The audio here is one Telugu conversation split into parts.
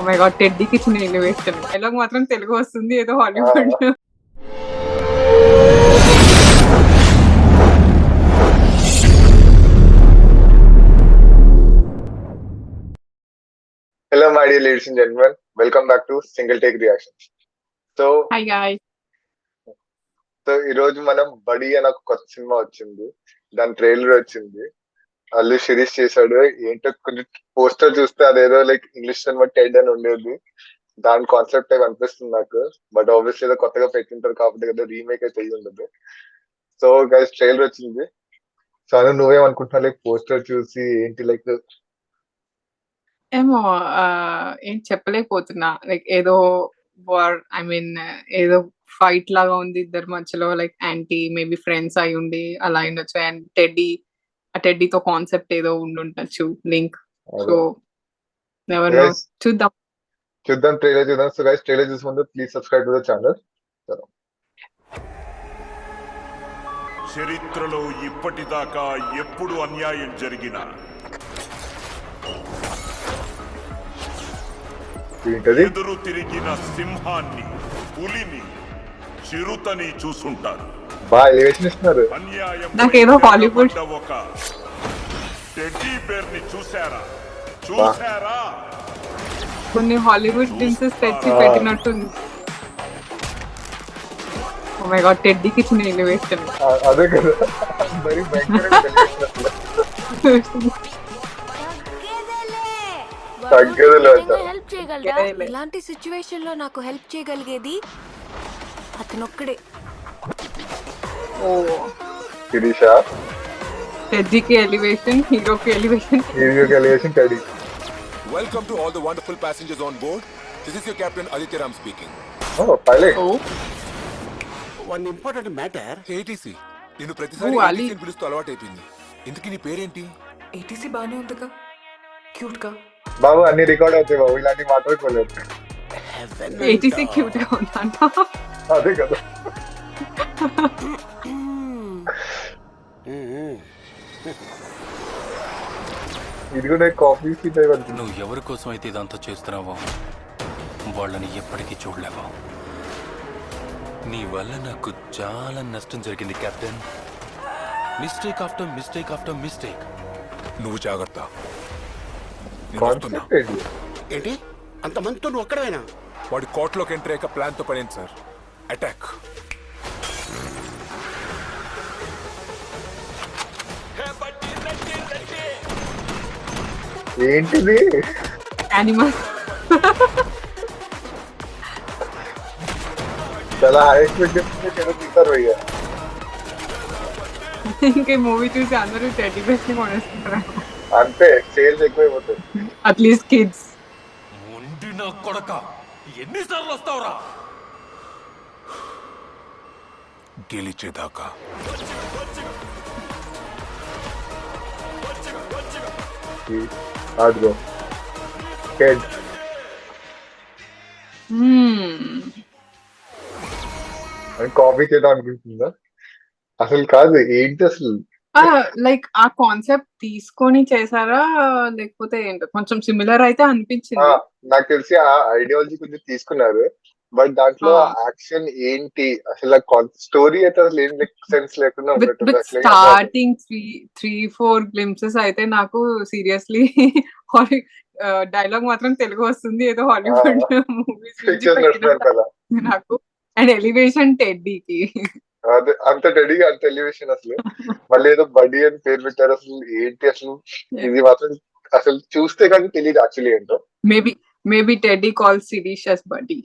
Oh my God! 'టెడ్డీకి' ఇచ్చిన ఎలివేషన్. డైలాగ్ మాత్రం తెలుగు వస్తుంది. ఏదో Hollywood. Hello, my dear ladies and gentlemen. Welcome back to Single Take Reactions. So hi guys. ఈ రోజు మనం బడి అని ఒక కొత్త సినిమా వచ్చింది. దాని ట్రైలర్ వచ్చింది. అల్లు శిరీష్ చేశాడు. ఏంటో కొంచెం పోస్టర్ చూస్తే అదేదో లైక్ ఇంగ్లీష్ సినిమా టెడ్ అని ఉండేది. దాని కాన్సెప్ట్ అనిపిస్తుంది నాకు. బట్ ఆబ్వియస్లీ ఏదో కొత్తగా పెట్టింటారు కాబట్టి కదా రీమేక్ అయితే అయ్యి ఉండదు. సో గైస్ ట్రైలర్ వచ్చింది. సో అను నువ్వేమనుకుంటున్నా లైక్ పోస్టర్ చూసి ఏంటి లైక్ ఏమో ఏం చెప్పలేకపోతున్నా. లైక్ ఏదో వార్ ఏదో ఫైట్ లాగా ఉంది ఇద్దరి మధ్యలో. లైక్ యాంటీ మేబీ ఫ్రెండ్స్ అయ్యుండి అలా అయ్యుండొచ్చు. అండ్ టెడ్డీతో కాన్సెప్ట్ ఏదో ఉండుండొచ్చు link. So never no. Guys, చూద్దాం. చూద్దాం ట్రైలర్ చూద్దాం. సో గైస్ ట్రైలర్ చూసే ముందు please subscribe to the channel. చరిత్రలో ఇప్పటిదాకా ఎప్పుడు అన్యాయం జరిగినా ఏంటది? ఎదురు తిరిగిన సింహాన్ని, పులిని, చిరుతని చూసుంటారు. బాగా ఎలివేషన్ ఇస్తున్నారు. అన్యాయం నాకేదో హాలీవుడ్ ఒక టెడ్డీ బేర్ ని చూసారా? కొన్ని హాలీవుడ్ ప్రిన్సెస్ తెచ్చి పెట్టినట్టుంది. Oh my God! 'టెడ్డీకి' ఇచ్చిన ఎలివేషన్. అదే కదా మరి భయంకరమైన ఎలివేషన్ అసలు. తగ్గేదిలే అంట. హెల్ప్ చేయగలరా? ఇలాంటి సిచ్యువేషన్ లో నాకు హెల్ప్ చేయగలిగేది అతనొక్కడే. ఓ శిరీష, టెడ్డీకి ఎలివేషన్, హీరోకి ఎలివేషన్. హీరోకి elevation teddy. Welcome to all the wonderful passengers on board. This is your captain Aditya Ram speaking. Oh pilot. Oh one important matter. ATC నిన్ను ప్రతిసారి ఓ, అలీ. ATC అని పిలుస్తూ అలవాటైపోయింది. ఇంతకీ నీ పేరేంటి? ఏటీసీ బానే ఉందిగా, క్యూట్ గా. బాబు అన్ని రికార్డ్ అవుతాయి బాబు, ఇలాంటి మాట్లాడుకోలేదు. 'ఏటీసీ' క్యూట్ గా ఉందంట. అదే కదా. ఇది కూడా కాఫీ సీట్ అయి అనుకుంటున్నా. నువ్వు ఎవరి కోసం అయితే ఇదంతా చేస్తున్నావో వాళ్ళని ఎప్పటికీ చూడలేవా. నీ వల్ల నాకు చాలా నష్టం జరిగింది captain. Mistake after mistake after mistake. నువ్వు జాగ్రత్త. నేను వస్తున్నా. కాన్సెప్ట్ ఏంటి? ఏంటి అంతమందితో నువ్వు ఒక్కడవేనా? వాడి కోర్టులోకి ఎంటర్ అయ్యాక ప్లాన్ తో పడింది సార్. అటాక్. ఏంటిది? యానిమల్. చాలా హై ఎక్స్పెక్టేషన్ తీస్తారు అయ్యా. ఇంకా మూవీ చూసి అందరూ టెడ్డీ బేర్స్ ని కొనేసుకుంటారు. అంతే, సేల్స్ ఎక్కువైపోతాయి. At least kids. ముండి నా కొడక, ఎన్నిసార్లు వస్తావురా? గెలిచేదాకా. అదిగో హెడ్. కాఫీ చేద్దాం అనుకుంటుందా? అసలు కాదు, ఏంటి అసలు? లైక్ ఆ కాన్సెప్ట్ తీసుకొని చేసారా లేకపోతే ఏంటో కొంచెం సిమిలర్ అయితే అనిపించింది. నాకు తెలిసి ఆ ఐడియాలజీ కొంచెం తీసుకున్నారు. బట్ దాంట్లో యాక్షన్ ఏంటి అసలు, స్టోరీ అయితే అసలు ఏం సెన్స్ లేకుండా ఉన్నట్టుంది. అసలు స్టార్టింగ్ 3-4 గ్లింప్సెస్ అయితే నాకు సీరియస్లీ డైలాగ్ మాత్రం తెలుగు వస్తుంది. ఏదో హాలీవుడ్ మూవీస్ పిక్చర్స్ నడుస్తున్నారు కదా నాకు. అండ్ ఎలివేషన్ టెడ్డీకి. అదే అంత డెడీగా అంత ఎలివేషన్ అసలు. మళ్ళీ ఏదో బడి అని పేరు పెట్టారు. అసలు ఏంటి అసలు ఇది మాత్రం అసలు చూస్తే కానీ తెలియదు యాక్చువల్లీ ఏంటో. Maybe teddy calls Shirish as buddy.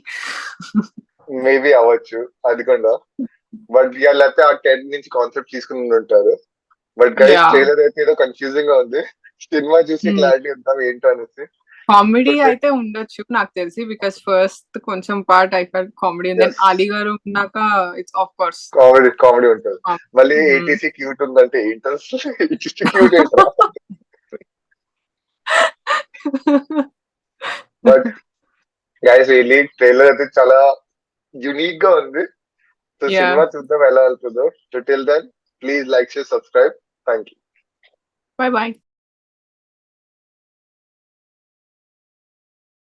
Maybe అవ్వచ్చు అది కూడా. బట్ లేకపోతే ఆ టెడ్ నుంచి కాన్సెప్ట్ తీసుకుని ఉంటారు. But guys Yeah. ట్రైలర్ అయితే ఏదో కన్ఫ్యూజింగ్ గా ఉంది. సినిమా చూసి క్లారిటీ ఉంటాం ఏంటో అనేసి. కామెడీ అయితే ఉండొచ్చు నాకు తెలిసి. బికాస్ ఫస్ట్ కొంచెం part I felt comedy. Then Yes. Ali గారు ఉన్నాక ఇట్స్ ఆఫ్ కోర్స్ కామెడీ ఉంటుంది. మళ్ళీ ఏటీసీ క్యూట్ ఉందంటే ఏంటో క్యూట్ ఏంటో. బట్ గైస్ రియల్లీ ట్రైలర్ అయితే చాలా యూనిక్ గా ఉంది. So Yeah. సినిమా చూద్దాం ఎలా వెళ్తుందో. Till then please like share subscribe. Thank you. Bye by.